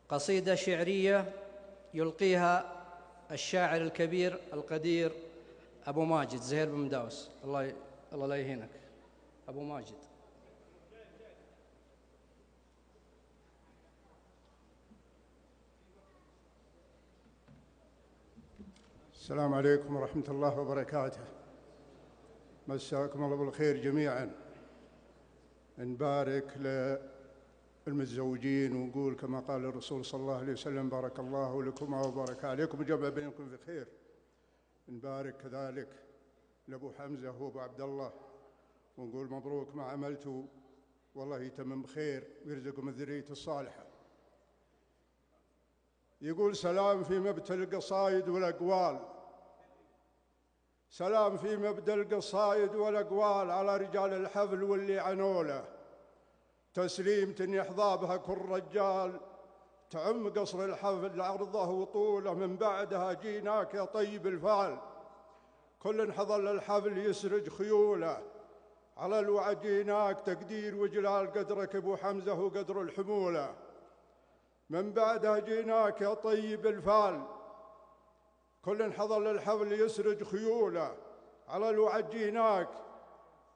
قصيدة شعرية يلقيها الشاعر الكبير القدير أبو ماجد زهير بن مداوس. الله لا يهينك أبو ماجد. السلام عليكم ورحمة الله وبركاته. مساكم الله بالخير جميعا. نبارك للمتزوجين ونقول كما قال الرسول صلى الله عليه وسلم: بارك الله لكما وبارك عليكم وجمع بينكم في خير. نبارك كذلك لأبو حمزة وأبو عبد الله ونقول مبروك ما عملتوا، والله يتمم بخير ويرزقكم الذرية الصالحة. يقول: سلام في مبتل القصايد والأقوال، سلام في مبدأ القصايد والأقوال على رجال الحفل واللي عنوله، تسليمة يحظى بها كل رجال، تعم قصر الحفل عرضه وطوله، من بعدها جيناك يا طيب الفعل، كل حضل الحفل يسرج خيوله، على الوعد جيناك تقدير وجلال، قدرك أبو حمزة وقدر الحمولة، من بعدها جيناك يا طيب الفعل، كل حضل الحفل يسرج خيوله، على الوعد جيناك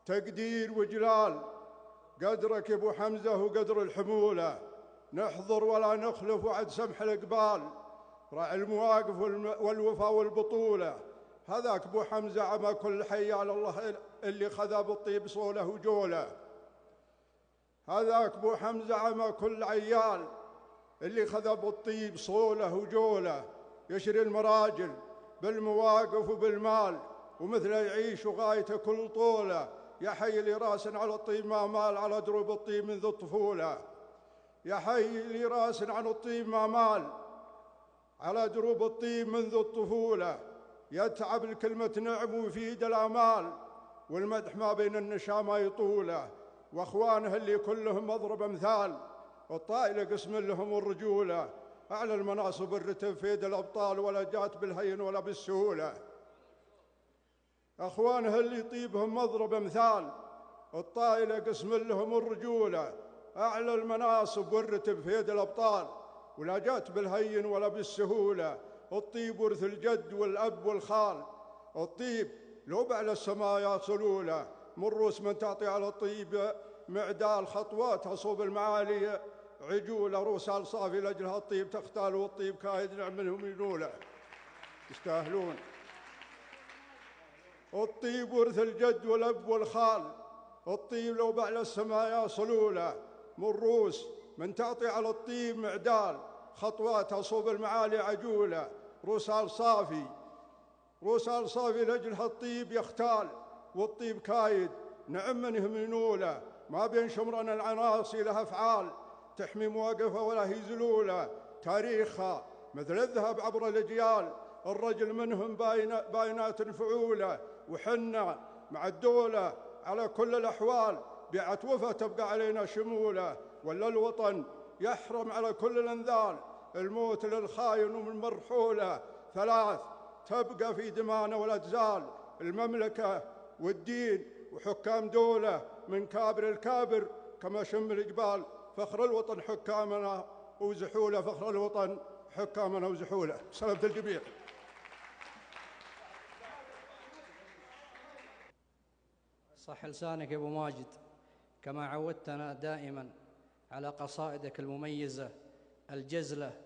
تقدير وجلال، قدرك أبو حمزة وقدر الحمولة، نحضر ولا نخلف وعد سمح الإقبال، راعي المواقف والوفا والبطولة، هذاك أبو حمزة عما كل حي على الله اللي خذا بالطيب صوله وجوله، هذاك أبو حمزة عما كل عيال اللي خذا بالطيب صوله وجوله، يشري المراجل بالمواقف وبالمال، ومثله يعيش وغايته كل طوله، يا حي لي راس على الطيب ما مال، على دروب الطيب منذ الطفولة، يا حي لي راس على الطيب ما مال، على دروب الطيب منذ الطفولة، يتعب الكلمة نعم ويفيد الآمال، والمدح ما بين النشا ما يطوله، وأخوانه اللي كلهم مضرب أمثال، والطائلة قسم لهم الرجولة، أعلى المناصب الرتب فيد الأبطال، ولا جات بالهين ولا بالسهولة، أخوانه اللي طيبهم مضرب أمثال، الطائلة قسم لهم الرجولة، أعلى المناصب والرتب في يد الأبطال، ولا جات بالهين ولا بالسهولة، الطيب ورث الجد والأب والخال، الطيب لو بعلى السمايا صلولة، من روس من تعطي على الطيب معدال، خطواتها صوب المعالي عجولة، روسها صافي لأجلها الطيب تختال، والطيب كايد نعم منهم ينوله، يستاهلون. الطيب ورث الجد والأب والخال، الطيب لو بعلى السمايا صلولة، من روس من تعطي على الطيب معدال، خطواتها صوب المعالي عجولة، روسها صافي لأجلها الطيب يختال، والطيب كايد نعم منهم ينوله، ما بين شمرنا العناصي لها أفعال، تحمي مواقفها ولا هي زلولة، تاريخها مثل الذهب عبر الأجيال، الرجل منهم باينات فعولة، وحنا مع الدولة على كل الأحوال، بيعة وفا تبقى علينا شمولة، ولا الوطن يحرم على كل الأنذال، الموت للخاين ومن مرحولة، ثلاث تبقى في دمانا ولا تزال، المملكة والدين وحكام دولة، من كابر الكابر كما شم الجبال، فخر الوطن حكامنا وزحولة، فخر الوطن حكامنا وزحولة. سلامة الجميع. صح لسانك يا أبو ماجد، كما عودتنا دائما على قصائدك المميزة الجزلة